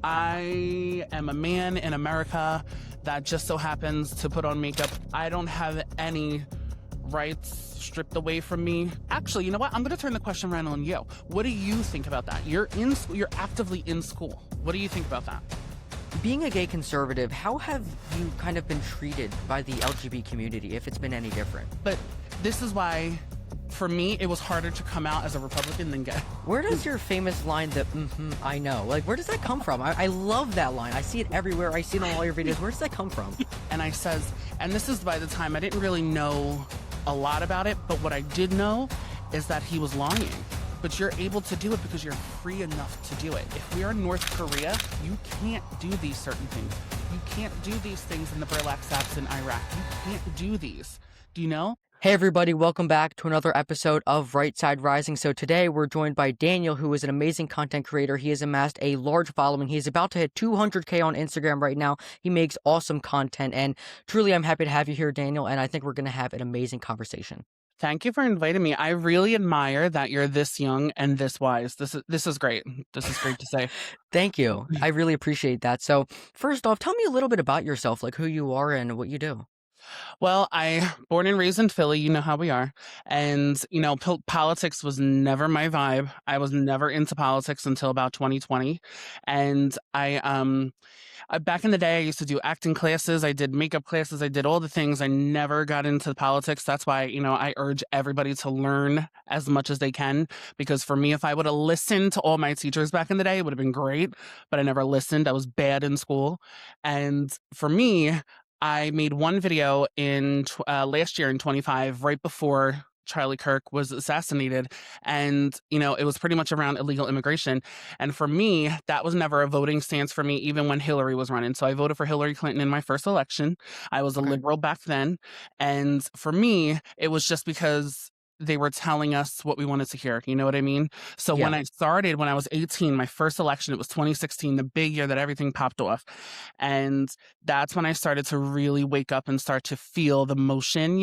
I am a man in America that just so happens to put on makeup. I don't have any rights stripped away from me. Actually, you know what? I'm going to turn the question around on you. What do you think about that? You're in school, you're actively in school. What do you think about that? Being a gay conservative, how have you kind of been treated by the LGBT community, if it's been any different? But this is why, for me, it was harder to come out as a Republican than gay. Where does your famous line, I know, like, where does that come from? I love that line. I see it everywhere. I see it on all your videos. Where does that come from? And I says, and this is by the time I didn't really know a lot about it, but what I did know is that he was lying. But you're able to do it because you're free enough to do it. If we are in North Korea, you can't do these certain things. You can't do these things in the burlap sacks in Iraq. You can't do these. Do you know? Hey everybody, welcome back to another episode of Right Side Rising. So today we're joined by Daniel, who is an amazing content creator. He has amassed a large following. He's about to hit 200K on Instagram right now. He makes awesome content, and truly I'm happy to have you here, Daniel, and I think we're going to have an amazing conversation. Thank you for inviting me. I really admire that you're this young and this wise. This is great. This is great to say. Thank you. I really appreciate that. So first off, tell me a little bit about yourself, like who you are and what you do. Well, I born and raised in Philly, you know how we are. And, politics was never my vibe. I was never into politics until about 2020. And back in the day, I used to do acting classes. I did makeup classes. I did all the things. I never got into politics. That's why, I urge everybody to learn as much as they can. Because for me, if I would have listened to all my teachers back in the day, it would have been great. But I never listened. I was bad in school. And for me, I made one video in last year in 25, right before Charlie Kirk was assassinated. And, it was pretty much around illegal immigration. And for me, that was never a voting stance for me, even when Hillary was running. So I voted for Hillary Clinton in my first election. I was a liberal back then. And for me, it was just because they were telling us what we wanted to hear. You know what I mean? So Yeah. when I started, when I was 18, my first election, it was 2016, the big year that everything popped off. And that's when I started to really wake up and start to feel the motion,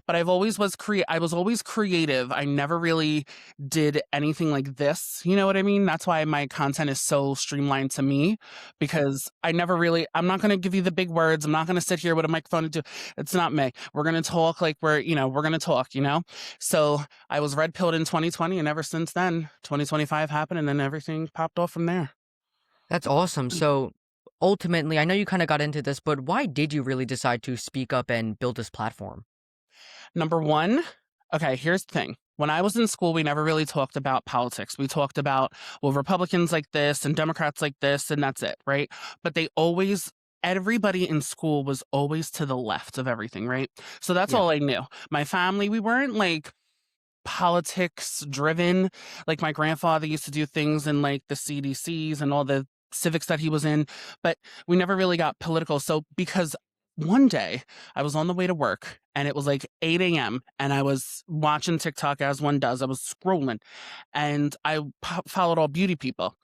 But I was always creative. I never really did anything like this. You know what I mean? That's why my content is so streamlined to me, because I'm not going to give you the big words. I'm not going to sit here with a microphone and do, it's not me. We're going to talk like we're going to talk, So I was red pilled in 2020, and ever since then, 2025 happened, and then everything popped off from there. That's awesome. So ultimately, I know you kind of got into this, but why did you really decide to speak up and build this platform? Number one, okay, here's the thing. When I was in school, we never really talked about politics. We talked about, well, Republicans like this and Democrats like this, and that's it, right? But everybody in school was always to the left of everything, right? So that's all I knew. My family, we weren't like politics driven. Like my grandfather used to do things in like the CDCs and all the civics that he was in, but we never really got political. So because one day I was on the way to work and it was like 8 a.m. and I was watching TikTok as one does. I was scrolling and I followed all beauty people.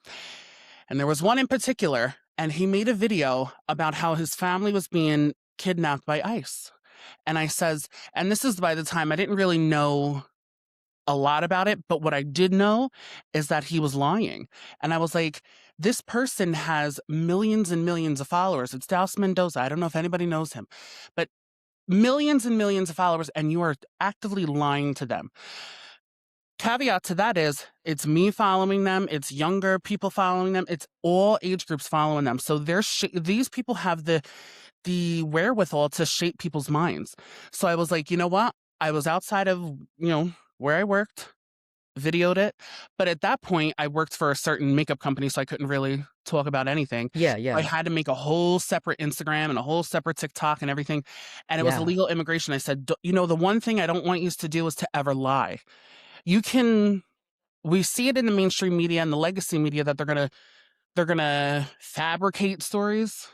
And there was one in particular, and he made a video about how his family was being kidnapped by ICE. And I says, and this is by the time I didn't really know a lot about it, but what I did know is that he was lying. And I was like, this person has millions and millions of followers. It's Dallas Mendoza. I don't know if anybody knows him, but millions and millions of followers, and you are actively lying to them. Caveat to that is, it's me following them, it's younger people following them, it's all age groups following them. So these people have the wherewithal to shape people's minds. So I was like, you know what? I was outside of, where I worked, videoed it. But at that point, I worked for a certain makeup company, so I couldn't really talk about anything. Yeah. I had to make a whole separate Instagram and a whole separate TikTok and everything. And it was illegal immigration. I said, the one thing I don't want you to do is to ever lie. We see it in the mainstream media and the legacy media that they're gonna fabricate stories.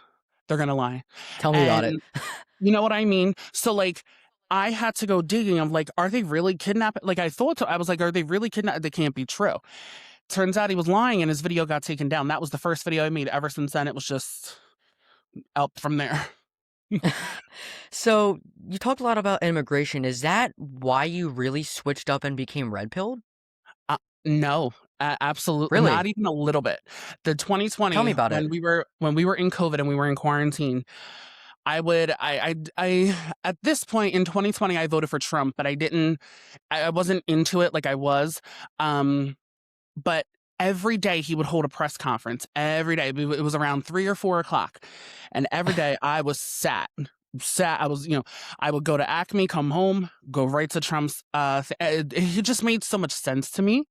They're gonna lie. Tell me about it. You know what I mean? So like, I had to go digging. I'm like, are they really kidnapping? Like I was like, are they really kidnapped? They can't be true. Turns out he was lying and his video got taken down. That was the first video I made. Ever since then, it was just up from there. So you talked a lot about immigration. Is that why you really switched up and became red pilled? No. Absolutely, not Really? even a little bit. The Tell me 2020 about it. when we were in COVID and we were in quarantine, I would I at this point in 2020 I voted for Trump, but I wasn't into it like I was. Um, but every day he would hold a press conference. Every day it was around 3 or 4 o'clock, and every day I was sat. I was, I would go to Acme, come home, go right to Trump's. It just made so much sense to me.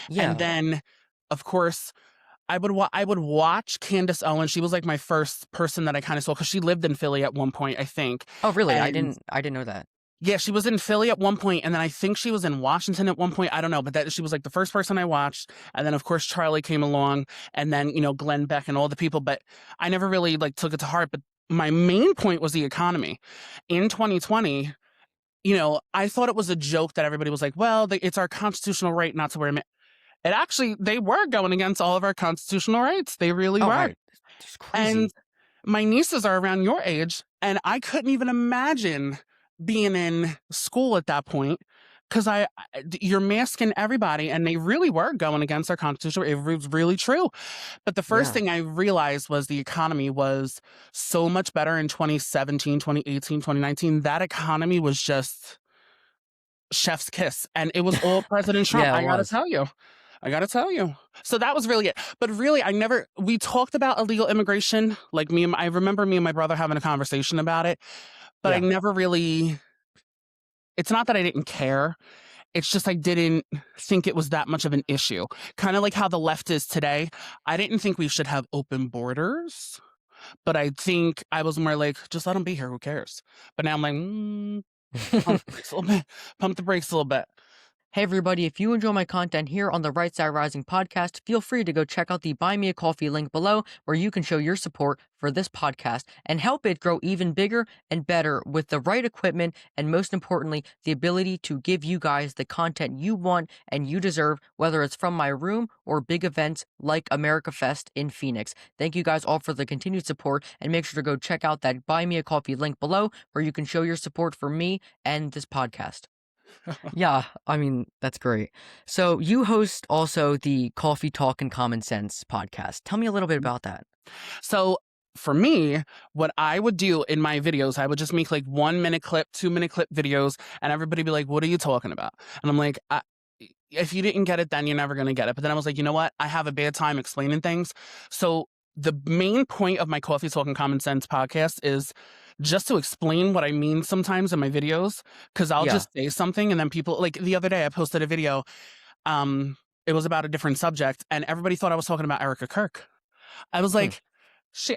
And Yeah. then, of course, I would watch Candace Owens. She was like my first person that I kind of saw because she lived in Philly at one point, I think. Oh, really? And I didn't know that. yeah, she was in Philly at one point, and then I think she was in Washington at one point. I don't know, but that she was like the first person I watched. And then of course Charlie came along, and then Glenn Beck and all the people. But I never really like took it to heart. But my main point was the economy. In 2020, I thought it was a joke that everybody was like, well, it's our constitutional right not to wear. It actually, they were going against all of our constitutional rights. They really Oh, were. it's And crazy. my nieces are around your age, and I couldn't even imagine being in school at that point because you're masking everybody, and they really were going against our constitution. It was really true. But the first Yeah. thing I realized was the economy was so much better in 2017, 2018, 2019. That economy was just chef's kiss, and it was all President Trump. Yeah, it I gotta was. tell you. I gotta tell you. So that was really it. But really, we talked about illegal immigration. Like I remember me and my brother having a conversation about it, but I Yeah. never really, it's not that I didn't care. It's just I didn't think it was that much of an issue. Kind of like how the left is today. I didn't think we should have open borders, but I think I was more like, just let them be here. Who cares? But now I'm like, pump the brakes a little bit. Pump the brakes a little bit. Hey everybody, if you enjoy my content here on the Right Side Rising podcast, feel free to go check out the Buy Me a Coffee link below where you can show your support for this podcast and help it grow even bigger and better with the right equipment and most importantly, the ability to give you guys the content you want and you deserve, whether it's from my room or big events like America Fest in Phoenix. Thank you guys all for the continued support and make sure to go check out that Buy Me a Coffee link below where you can show your support for me and this podcast. Yeah, I mean, that's great. So you host also the Coffee Talk and Common Sense podcast. Tell me a little bit about that. So for me, what I would do in my videos, I would just make like 1 minute clip, 2 minute clip videos, and everybody be like, what are you talking about? And I'm like, if you didn't get it, then you're never going to get it. But then I was like, you know what? I have a bad time explaining things. So the main point of my Coffee Talk and Common Sense podcast is just to explain what I mean sometimes in my videos. Cause I'll Yeah. just say something and then people, like the other day I posted a video. Um, it was about a different subject and everybody thought I was talking about Erica Kirk. I was Hmm. like, she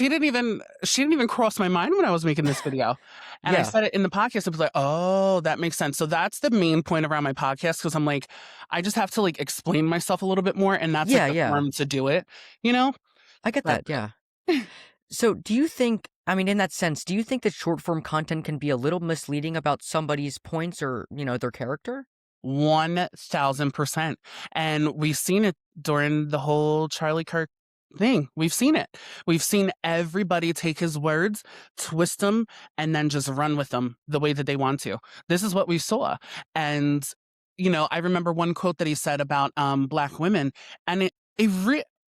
didn't even cross my mind when I was making this video. And I Yeah. said it in the podcast. It was like, oh, that makes sense. So that's the main point around my podcast because I'm like, I just have to like explain myself a little bit more, and that's like Yeah. the Yeah. forum to do it, you know? I get But that. Yeah. So do you think, I mean, in that sense, do you think that short form content can be a little misleading about somebody's points or, their character? 1000%. And we've seen it during the whole Charlie Kirk thing. We've seen it. We've seen everybody take his words, twist them, and then just run with them the way that they want to. This is what we saw. And, I remember one quote that he said about Black women, and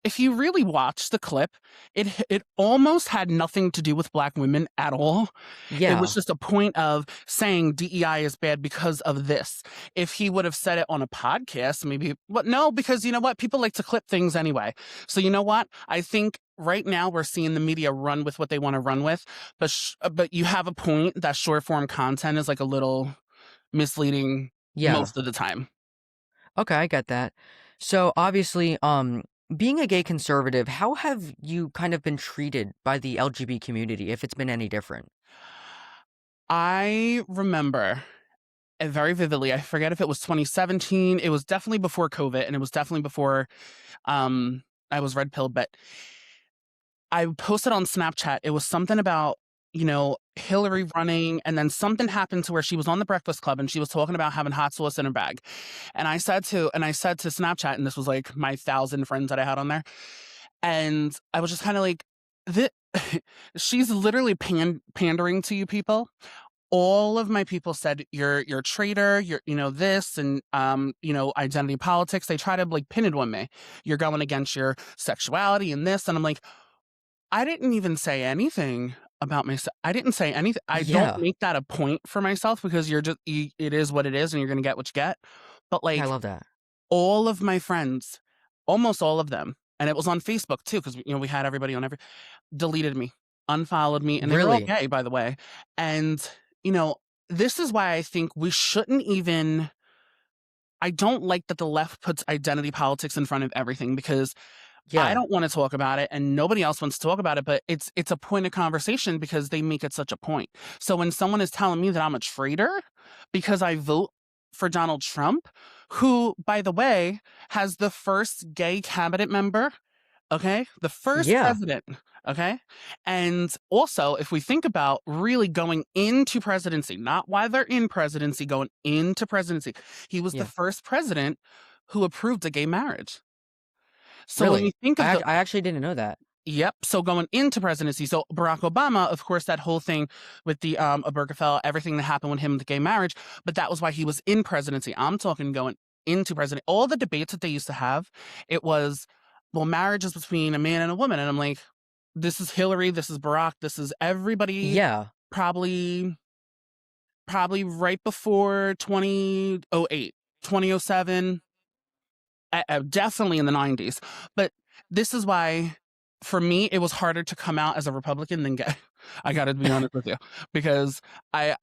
if you really watch the clip, it almost had nothing to do with Black women at all. It was Yeah. just a point of saying DEI is bad because of this. If he would have said it on a podcast, maybe, but no, because you know what? People like to clip things anyway. So you know what? I think right now we're seeing the media run with what they want to run with, but you have a point that short form content is like a little misleading Yeah. most of the time. Okay, I get that. So obviously, being a gay conservative, how have you kind of been treated by the LGBT community, if it's been any different? I remember it very vividly. I forget if it was 2017. It was definitely before COVID, and it was definitely before um, I was red pilled. But I posted on Snapchat. It was something about Hillary running, and then something happened to where she was on the Breakfast Club, and she was talking about having hot sauce in her bag. And I said to Snapchat, and this was like my 1,000 friends that I had on there, and I was just kind of like, this, she's literally pandering to you people all of my people said you're a traitor, you're this and identity politics. They try to like pin it on me. You're going against your sexuality and this, and I'm like, I didn't even say anything about myself. I didn't say anything. I don't Yeah. make that a point for myself because it is what it is and you're going to get what you get. But Yeah, I like love that. all of my friends, almost all of them, and it was on Facebook too because we had everybody on deleted me, unfollowed me, and they were all Really? gay, by the way. And you know, this is why I think we shouldn't even. I don't like that the left puts identity politics in front of everything because I Yeah. don't want to talk about it and nobody else wants to talk about it, but it's a point of conversation because they make it such a point. So when someone is telling me that I'm a traitor because I vote for Donald Trump, who, by the way, has the first gay cabinet member, okay? The first Yeah. president, okay? And also, if we think about really going into presidency, not while they're in presidency, going into presidency, he was the Yeah. first president who approved a gay marriage. So when you Really? think of the I actually didn't know that. Yep. So going into presidency, so Barack Obama, of course, that whole thing with the Obergefell, everything that happened with him, the gay marriage, but that was why he was in presidency. I'm talking going into president. All the debates that they used to have, it was, well, marriage is between a man and a woman, and I'm like, this is Hillary, this is Barack, this is everybody. Yeah. Probably right before 2008, 2007. Definitely in the 90s. But this is why, for me, it was harder to come out as a Republican than gay. I got to be honest with you, because I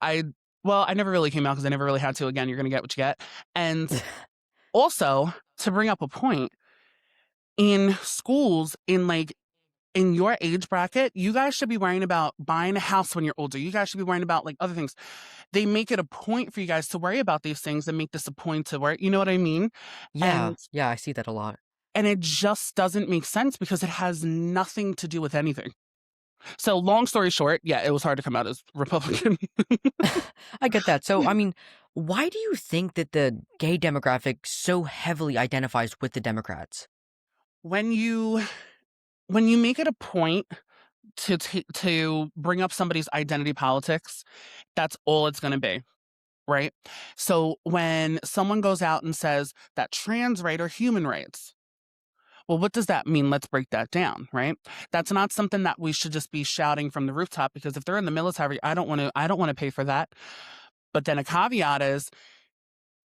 never really came out because I never really had to. Again, you're going to get what you get. And also, to bring up a point, in schools, in your age bracket, you guys should be worrying about buying a house when you're older. You guys should be worrying about like other things. They make it a point for you guys to worry about these things and make this a point to worry. You know what I mean? Yeah. And Yeah, I see that a lot. And it just doesn't make sense because it has nothing to do with anything. So long story short, yeah, it was hard to come out as Republican. I get that. So, I mean, why do you think that the gay demographic so heavily identifies with the Democrats? when you when you make it a point to bring up somebody's identity politics, that's all it's going to be, right? So when someone goes out and says that trans right are human rights, well, what does that mean? Let's break that down, right? That's not something that we should just be shouting from the rooftop because if they're in the military, I don't want to pay for that. But then a caveat is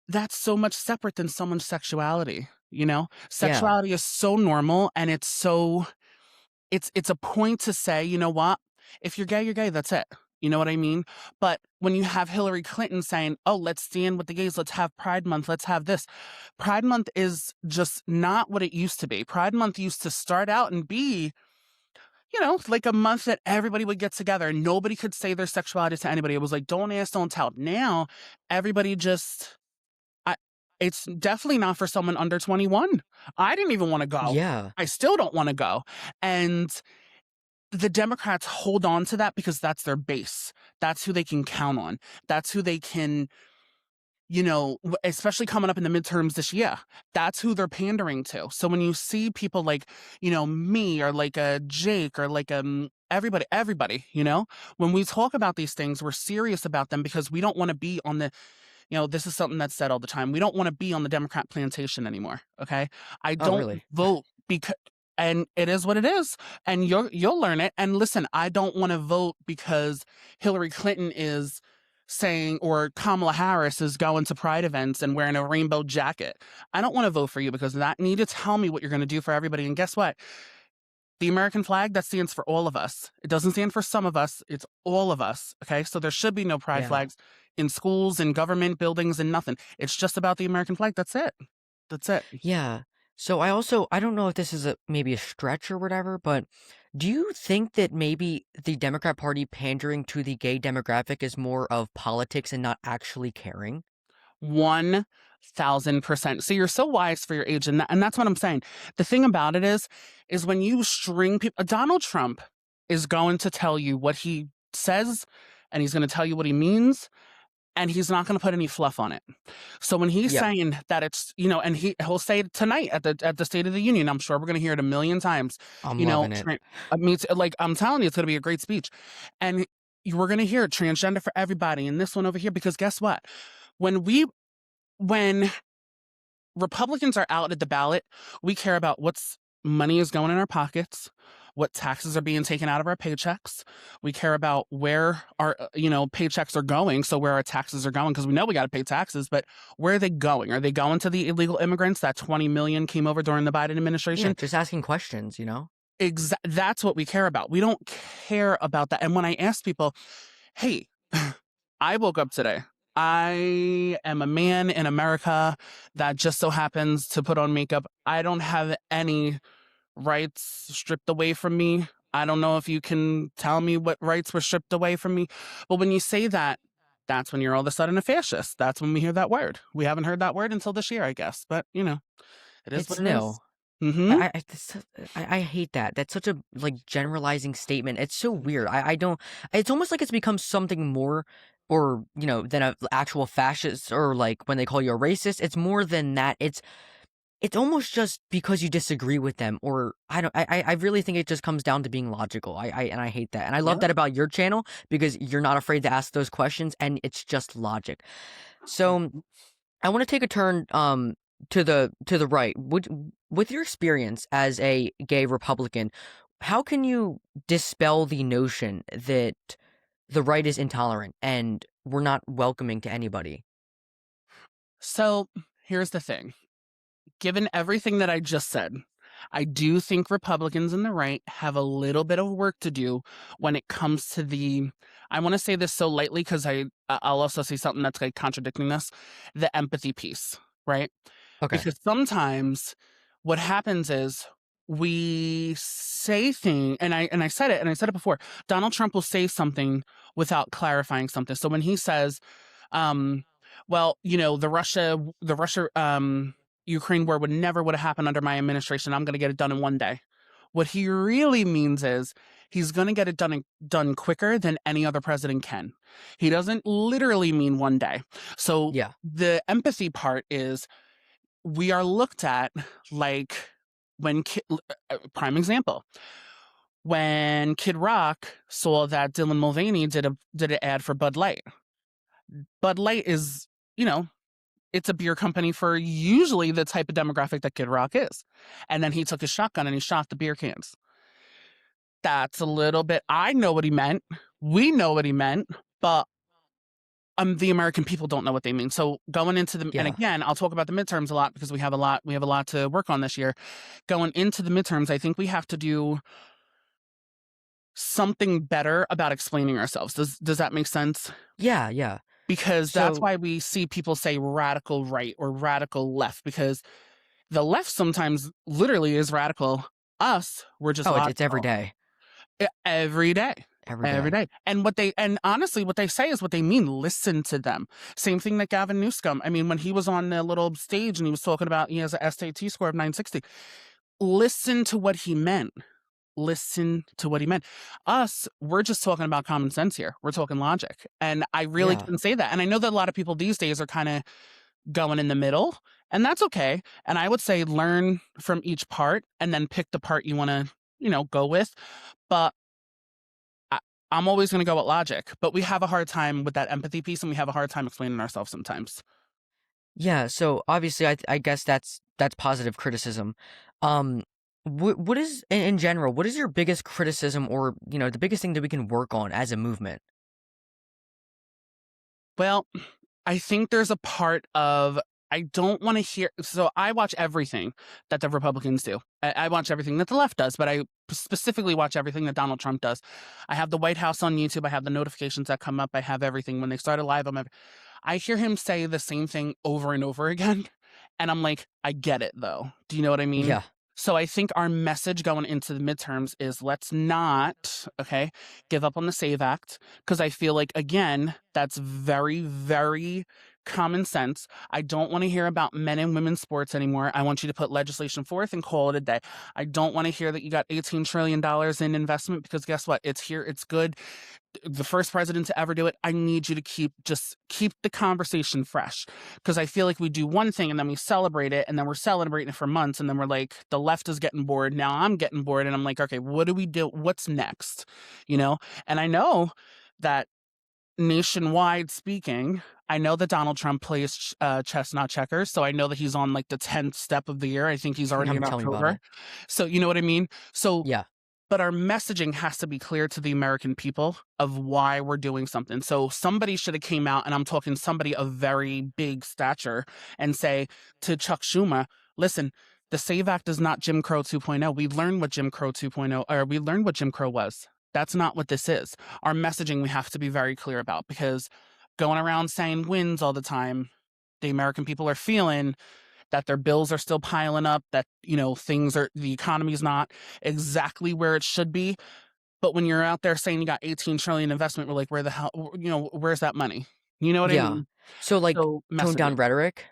that's so much separate than someone's sexuality, you know? Yeah. Sexuality is so normal and it's a point to say, you know what? If you're gay, that's it. You know what I mean? But when you have Hillary Clinton saying, "Oh, let's stand with the gays, let's have Pride Month, let's have this." Pride Month is just not what it used to be. Pride Month used to start out and be, like a month that everybody would get together and nobody could say their sexuality to anybody. It was like, don't ask, don't tell. Now, everybody just I it's definitely not for someone under 21. I didn't even want to go. Yeah. I still don't want to go. And the Democrats hold on to that because that's their base. That's who they can count on. That's who they can, especially coming up in the midterms this year. That's who they're pandering to. So when you see people like, me or like a Jake or like everybody, when we talk about these things, we're serious about them because we don't want to be on the this is something that's said all the time. We don't want to be on the Democrat plantation anymore. Okay. I Oh, don't really? vote because, and it is what it is. And you'll learn it. And listen, I don't want to vote because Hillary Clinton is saying, or Kamala Harris is going to pride events and wearing a rainbow jacket. I don't want to vote for you because of that. You need to tell me what you're going to do for everybody. And guess what? The American flag, that stands for all of us. It doesn't stand for some of us. It's all of us. Okay. So there should be no pride Yeah. flags in schools and government buildings and nothing. It's just about the American flag. That's it. That's it. Yeah. So I don't know if this is maybe a stretch or whatever, but do you think that maybe the Democrat Party pandering to the gay demographic is more of politics and not actually caring? 1000%. So you're so wise for your age. And that's what I'm saying. The thing about it is when you string people, Donald Trump is going to tell you what he says and he's going to tell you what he means. And he's not going to put any fluff on it. So when he's Yeah. saying that it's, and he'll say it tonight at the State of the Union, I'm sure we're going to hear it a million times. I'm loving it. I mean, like I'm telling you, it's going to be a great speech. And we're going to hear transgender for everybody and this one over here, because guess what? When Republicans are out at the ballot, we care about what's money is going in our pockets, what taxes are being taken out of our paychecks. We care about where our paychecks are going, so where our taxes are going, because we know we got to pay taxes, but where are they going? Are they going to the illegal immigrants? That 20 million came over during the Biden Yeah, administration. just asking questions, you know? That's what we care about. We don't care about that. And when I ask people, hey, I woke up today. I am a man in America that just so happens to put on makeup. I don't have any rights stripped away from me. I don't know if you can tell me what rights were stripped away from me. But when you say that, that's when you're all of a sudden a fascist. That's when we hear that word. We haven't heard that word until this year, I guess. But, it is what It's it is. new. Mm-hmm. I hate that. That's such a generalizing statement. It's so weird. I don't. It's almost like it's become something more, or than a actual fascist, or like when they call you a racist. It's more than that. It's almost just because you disagree with them, or I don't. I really think it just comes down to being logical. I hate that, and I love Yep. that about your channel because you're not afraid to ask those questions, and it's just logic. So I want to take a turn to the right. With your experience as a gay Republican, how can you dispel the notion that the right is intolerant and we're not welcoming to anybody? So here's the thing. Given everything that I just said, I do think Republicans and the right have a little bit of work to do when it comes to I want to say this so lightly because I'll also say something that's like contradicting this, the empathy piece, right? Okay. Because sometimes what happens is we say things, and I said it, and I said it before. Donald Trump will say something without clarifying something. So when he says, um, well, the Russia Ukraine war would have happened under my administration. I'm going to get it done in one day. What he really means is he's going to get it done quicker than any other president can. He doesn't literally mean one day. So Yeah. the empathy part is we are looked at like when prime example, when Kid Rock saw that Dylan Mulvaney did an ad for Bud Light. Bud Light is, it's a beer company for usually the type of demographic that Kid Rock is. And then he took his shotgun and he shot the beer cans. That's a little bit, I know what he meant. We know what he meant, but the American people don't know what they mean. So going into and Yeah. again, I'll talk about the midterms a lot because we have a lot to work on this year. Going into the midterms, I think we have to do something better about explaining ourselves. Does that make sense? Yeah. Yeah. Because that's So, why we see people say radical right or radical left, because the left sometimes literally is radical. Us, we're just oh, it's every logical. day. Every day. Every Every day. day. And honestly, what they say is what they mean. Listen to them. Same thing that Gavin Newsom. I mean, when he was on the little stage and he was talking about he has a SAT score of 960, listen to what he meant. Listen to what he meant. Us, we're just talking about common sense here. We're talking logic. And I really Yeah. can say that. And I know that a lot of people these days are kind of going in the middle, and that's okay. And I would say learn from each part and then pick the part you want to, go with. But I, I'm always going to go with logic. But we have a hard time with that empathy piece, and we have a hard time explaining ourselves sometimes. Yeah, so obviously, I guess that's positive criticism. Um, what is in general? What is your biggest criticism, or the biggest thing that we can work on as a movement? Well, I think there's a part of I don't want to hear. So I watch everything that the Republicans do. I watch everything that the left does, but I specifically watch everything that Donald Trump does. I have the White House on YouTube. I have the notifications that come up. I have everything. When they start a live, I hear him say the same thing over and over again. And I'm like, I get it though. Do you know what I mean? Yeah, So I think our message going into the midterms is let's not, okay, give up on the SAVE Act, because I feel like, again, that's very, very common sense. I don't want to hear about men and women's sports anymore. I want you to put legislation forth and call it a day. I don't want to hear that you got $18 trillion in investment, because guess what? It's here. It's good. The first president to ever do it. I need you to keep the conversation fresh, because I feel like we do one thing and then we celebrate it, and then we're celebrating it for months, and then we're like, the left is getting bored. Now I'm getting bored, and I'm like, okay, what do we do? What's next? And I know that nationwide speaking, I know that Donald Trump plays chess, not checkers. So I know that he's on like the 10th step of the year. I think he's already I'm in telling you about October. it. So you know what I mean? So, Yeah. but our messaging has to be clear to the American people of why we're doing something. So somebody should have came out, and I'm talking somebody of very big stature, and say to Chuck Schumer, listen, the SAVE Act is not Jim Crow 2.0. We learned what Jim Crow 2.0, or we learned what Jim Crow was. That's not what this is. Our messaging we have to be very clear about, because going around saying wins all the time, the American people are feeling that their bills are still piling up, that, the economy's not exactly where it should be. But when you're out there saying you got 18 trillion investment, we're like, where the hell, where's that money? You know what I Yeah. mean? So, like, So toned down messaging. rhetoric?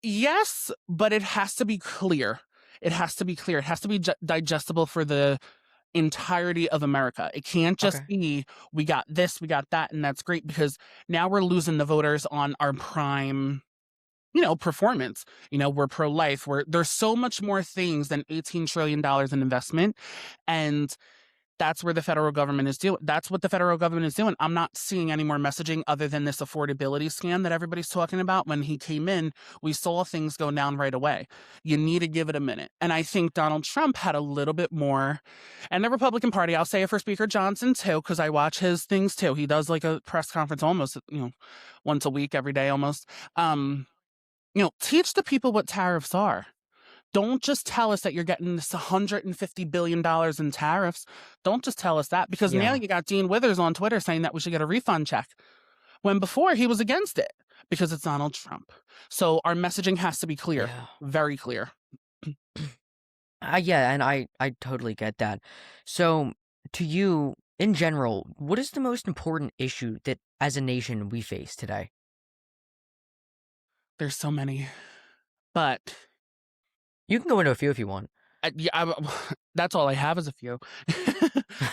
Yes, but it has to be clear. It has to be clear. It has to be digestible for the entirety of America. It can't just Okay. be, we got this, we got that, and that's great, because now we're losing the voters on our prime, performance. We're pro-life. There's so much more things than $18 trillion in investment. And that's where the federal government is doing. That's what the federal government is doing. I'm not seeing any more messaging other than this affordability scam that everybody's talking about. When he came in, we saw things go down right away. You need to give it a minute. And I think Donald Trump had a little bit more, and the Republican Party, I'll say it for Speaker Johnson too, because I watch his things too. He does like a press conference almost, once a week, every day almost. Teach the people what tariffs are. Don't just tell us that you're getting this $150 billion in tariffs. Don't just tell us that, because now Yeah. you got Dean Withers on Twitter saying that we should get a refund check, when before he was against it, because it's Donald Trump. So our messaging has to be clear, Yeah. very clear. Yeah, and I totally get that. So, to you, in general, what is the most important issue that as a nation we face today? There's so many, but You can go into a few if you want. yeah, that's all I have is a few.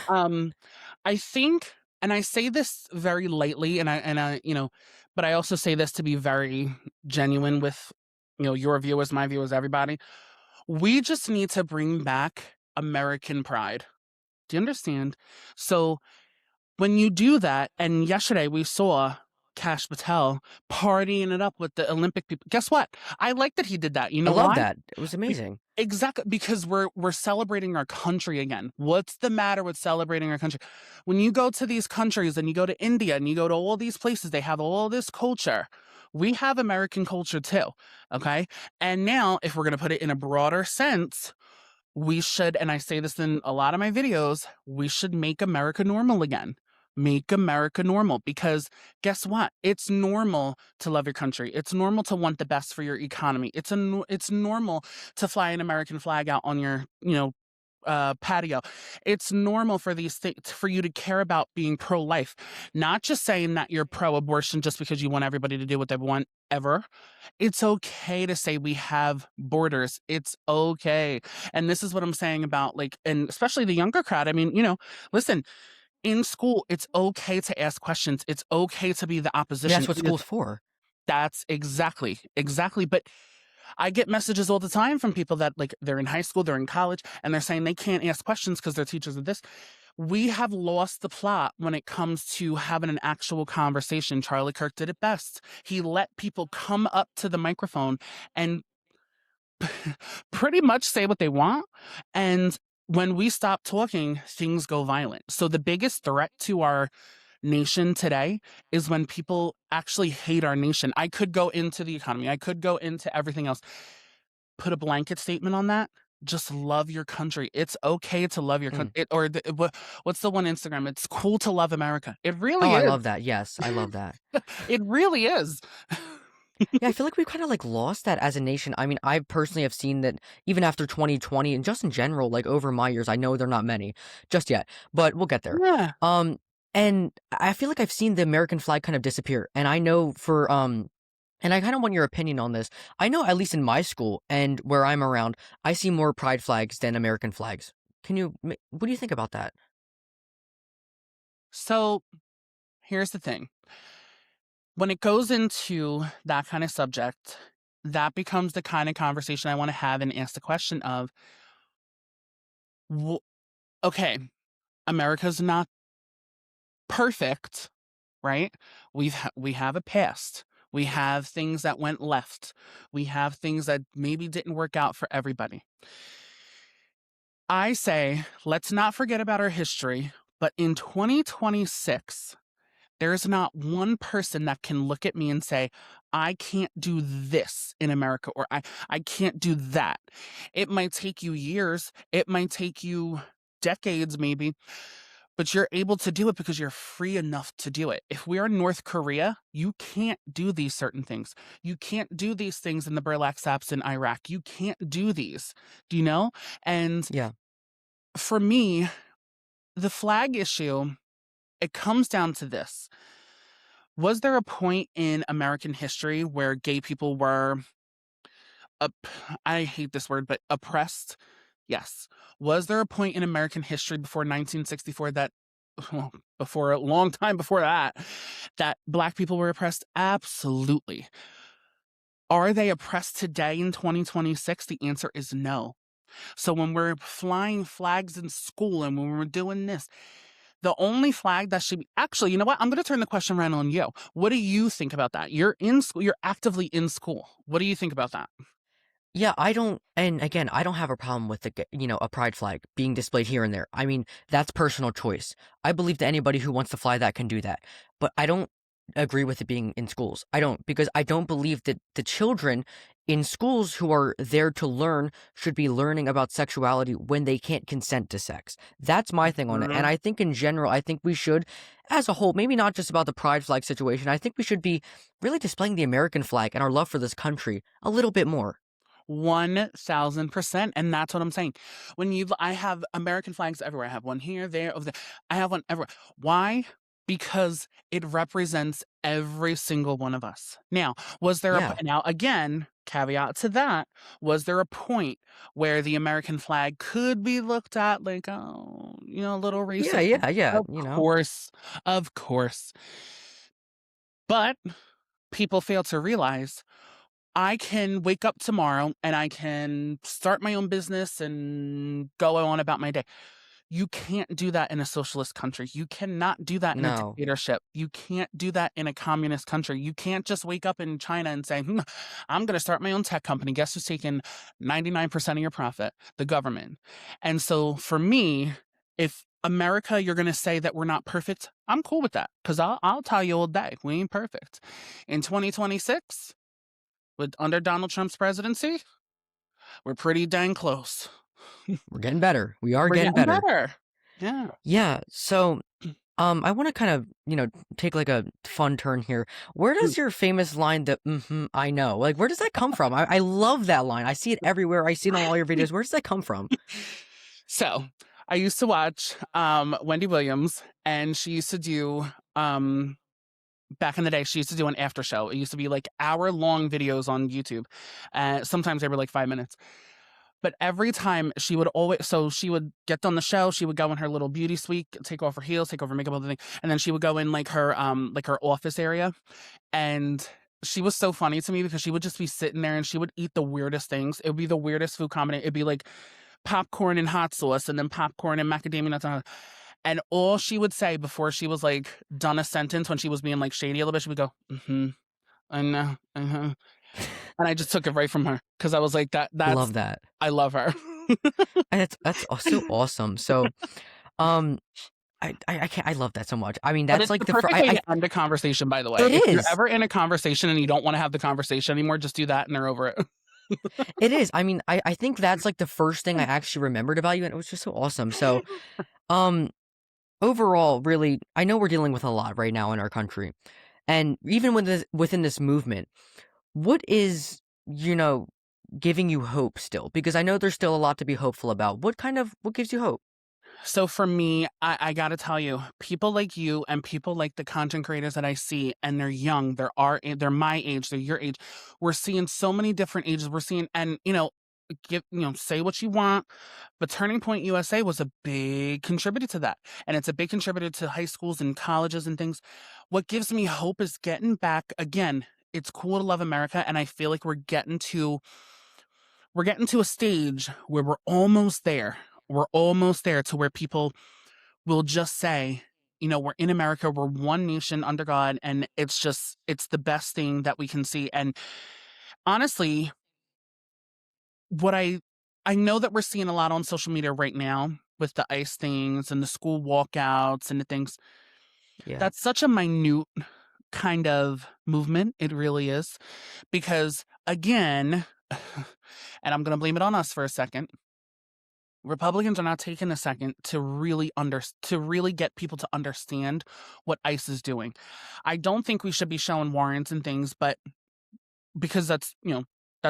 um, I think, and I say this very lightly, and I, but I also say this to be very genuine with, your viewers, my viewers, everybody. We just need to bring back American pride. Do you understand? So when you do that, and yesterday we saw Cash Patel partying it up with the Olympic people. Guess what? I like that he did that. You I know love why? that. It was amazing. Exactly, because we're celebrating our country again. What's the matter with celebrating our country? When you go to these countries and you go to India and you go to all these places, they have all this culture. We have American culture too, okay? And now, if we're going to put it in a broader sense, we should, and I say this in a lot of my videos, we should make America normal again. Make America normal, because guess what? It's normal to love your country. It's normal to want the best for your economy. It's normal to fly an American flag out on your, patio. It's normal for these things, for you to care about being pro-life, not just saying that you're pro-abortion just because you want everybody to do what they want ever. It's okay to say we have borders. It's okay. And this is what I'm saying about, like, and especially the younger crowd. I mean, listen, in school, it's okay to ask questions. It's okay to be the And that's opposition. what school's for. That's exactly. But I get messages all the time from people that, like, they're in high school, they're in college, and they're saying they can't ask questions because their teachers are this. We have lost the plot when it comes to having an actual conversation. Charlie Kirk did it best. He let people come up to the microphone and pretty much say what they want. And when we stop talking, things go violent. So the biggest threat to our nation today is when people actually hate our nation. I could go into the economy, I could go into everything else. Put a blanket statement on that. Just love your country. It's okay to love your Mm. country. What's the one Instagram? It's cool to love America. It Oh, really I is. love that. Yes, I love that. It really is. Yeah, I feel like we've kind of like lost that as a nation. I mean, I personally have seen that even after 2020 and just in general, like over my years, I know they're not many just yet, but we'll get there. Yeah. Um, and I feel like I've seen the American flag kind of disappear. And I know and I kind of want your opinion on this. I know at least in my school and where I'm around, I see more pride flags than American flags. What do you think about that? So here's the thing. When it goes into that kind of subject, that becomes the kind of conversation I want to have and ask the question of, okay, America's not perfect, right? We have a past. We have things that went left. We have things that maybe didn't work out for everybody. I say, let's not forget about our history, but in 2026, there's not one person that can look at me and say, I can't do this in America, or I can't do that. It might take you years, it might take you decades, maybe, but you're able to do it because you're free enough to do it. If we are North Korea, you can't do these certain things. You can't do these things in the burlap sacks in Iraq. You can't do these. Do you know? And Yeah. for me, the flag issue, it comes down to this. Was there a point in American history where gay people were, I hate this word, but oppressed? Yes. Was there a point in American history before 1964 that, well, before a long time before that, that Black people were oppressed? Absolutely. Are they oppressed today in 2026? The answer is no. So when we're flying flags in school and when we're doing this, the only flag that should be, actually, you know what? I'm going to turn the question around on you. What do you think about that? You're in school, you're actively in school. What do you think about that? Yeah, I don't, and again, I don't have a problem with a pride flag being displayed here and there. I mean, that's personal choice. I believe that anybody who wants to fly that can do that. But I don't agree with it being in schools. I don't, because I don't believe that the children in schools who are there to learn should be learning about sexuality when they can't consent to sex. That's my thing on it. And Mhm. I think in general, I think we should, as a whole, maybe not just about the pride flag situation, I think we should be really displaying the American flag and our love for this country a little bit more. 1000%. And that's what I'm saying. I have American flags everywhere. I have one here, there, over there. I have one everywhere. Why? Because it represents every single one of us. Now, Yeah. now again, caveat to that, was there a point where the American flag could be looked at like, oh, a little Yeah, racist? yeah, yeah, Of course. Of course. But people fail to realize I can wake up tomorrow and I can start my own business and go on about my day. You can't do that in a socialist country. You cannot do that in a no. dictatorship. You can't do that in a communist country. You can't just wake up in China and say, I'm going to start my own tech company. Guess who's taking 99% of your profit? The government. And so for me, if America, you're going to say that we're not perfect, I'm cool with that because I'll tell you all day, we ain't perfect. In 2026, under Donald Trump's presidency, we're pretty dang close. We're getting better. We are We're getting getting better. better. Yeah. Yeah, so, I wanna kind of, take, like, a fun turn here. Where does your famous line, the "Mhm, I know," like, where does that come from? I love that line. I see it everywhere. I see it on all your videos. Where does that come from? So I used to watch Wendy Williams, and she used to do back in the day, she used to do an after show. It used to be like hour-long videos on YouTube. Sometimes they were like 5 minutes. But every time she would get done the show, she would go in her little beauty suite, take off her heels, take off her makeup, everything, and then she would go in like her office area. And she was so funny to me because she would just be sitting there and she would eat the weirdest things. It would be the weirdest food combination. It'd be like popcorn and hot sauce and then popcorn and macadamia nuts. And all she would say before she was like done a sentence when she was being like shady a little bit, she would go, I know, uh-huh. And I just took it right from her because I was like, that's, Love that. I love her. And so awesome. So, um, I can't I love that so much. I mean, But that's it's like the the fir perfect way to end a conversation, by the way. it If you're is. ever in a conversation and you don't want to have the conversation anymore, just do that and they're over it. It is. I mean, I think that's, like, the first thing I actually remembered about you, and it was just so awesome. So, um overall, really, I know we're dealing with a lot right now in our country. And even within this movement, what is, giving you hope still? Because I know there's still a lot to be hopeful about. What gives you hope? So for me, I gotta tell you, people like you and people like the content creators that I see, and they're young, they're my age, they're your age. We're seeing so many different ages. We're seeing, and say what you want, but Turning Point USA was a big contributor to that, and it's a big contributor to high schools and colleges and things. What gives me hope is getting back again. It's cool to love America, and I feel like we're getting to a stage where we're almost there. We're almost there to where people will just say, we're in America, we're one nation under God, and it's the best thing that we can see. And honestly, what I know that we're seeing a lot on social media right now with the ICE things and the school walkouts and the things. Yeah. That's such a minute kind of movement. It really is. Because again, and I'm going to blame it on us for a second, Republicans are not taking a second to really get people to understand what ICE is doing. I don't think we should be showing warrants and things, but because that's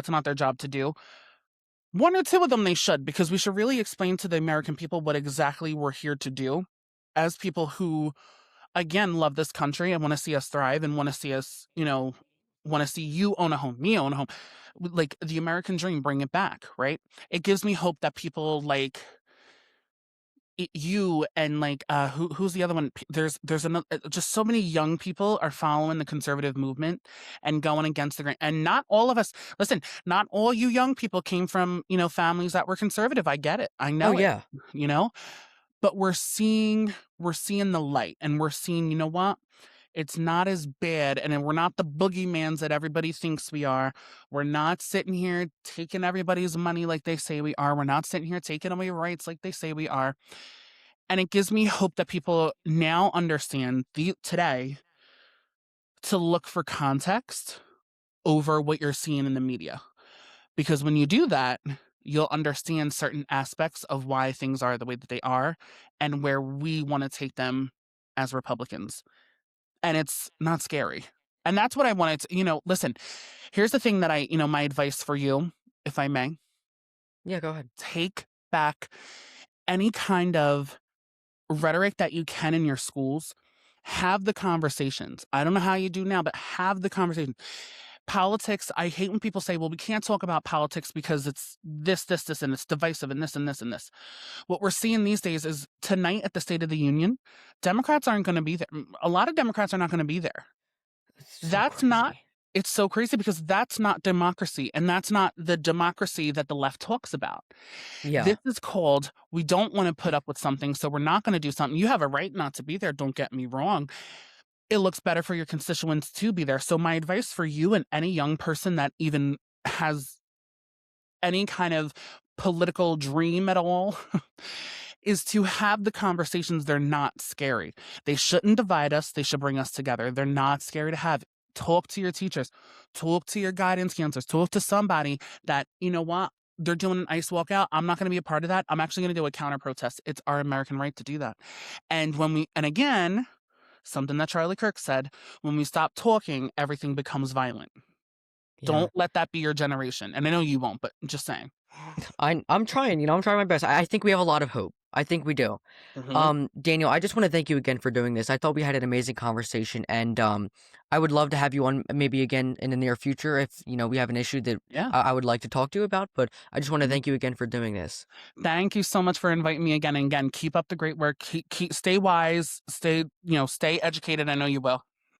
not their job to do. One or two of them they should, because we should really explain to the American people what exactly we're here to do as people who, again, love this country and want to see us thrive and want to see us, want to see you own a home, me own a home. Like the American dream, bring it back, right? It gives me hope that people like you and like who's the other one? There's another, just so many young people are following the conservative movement and going against the grain. And not all of us, listen, not all you young people came from families that were conservative. I get it, I Oh know it, yeah. but we're seeing the light, and we're seeing, what, it's not as bad, and we're not the boogeymans that everybody thinks we are. We're not sitting here taking everybody's money like they say we are. We're not sitting here taking away rights like they say we are. And it gives me hope that people now understand today to look for context over what you're seeing in the media. Because when you do that, you'll understand certain aspects of why things are the way that they are and where we want to take them as Republicans. And it's not scary. And that's what I wanted to, listen, here's the thing that my advice for you, if I may, Yeah, go ahead. take back any kind of rhetoric that you can in your schools. Have the conversations. I don't know how you do now, but have the conversation. Politics, I hate when people say, well, we can't talk about politics because it's this, and it's divisive and this and this and this. What we're seeing these days is tonight at the State of the Union, Democrats aren't going to be there. A lot of Democrats are not going to be there. It's so That's not, crazy. it's so crazy because that's not democracy. And that's not the democracy that the left talks about. Yeah. This is called, we don't want to put up with something, so we're not going to do something. You have a right not to be there. Don't get me wrong. It looks better for your constituents to be there. So my advice for you and any young person that even has any kind of political dream at all is to have the conversations. They're not scary. They shouldn't divide us. They should bring us together. They're not scary to have. Talk to your teachers, talk to your guidance counselors, talk to somebody that, what, they're doing an ICE walkout. I'm not going to be a part of that. I'm actually going to do a counter protest. It's our American right to do that. And and again, something that Charlie Kirk said, when we stop talking, everything becomes violent. Yeah. Don't let that be your generation. And I know you won't, but I'm just saying. I'm trying, I'm trying my best. I think we have a lot of hope. I think we do. Daniel, I just want to thank you again for doing this. I thought we had an amazing conversation, and I would love to have you on maybe again in the near future if, we have an issue that Yeah. I would like to talk to you about, but I just want to thank you again for doing this. Thank you so much for inviting me again and again. Keep up the great work. Stay wise, stay educated. I know you will.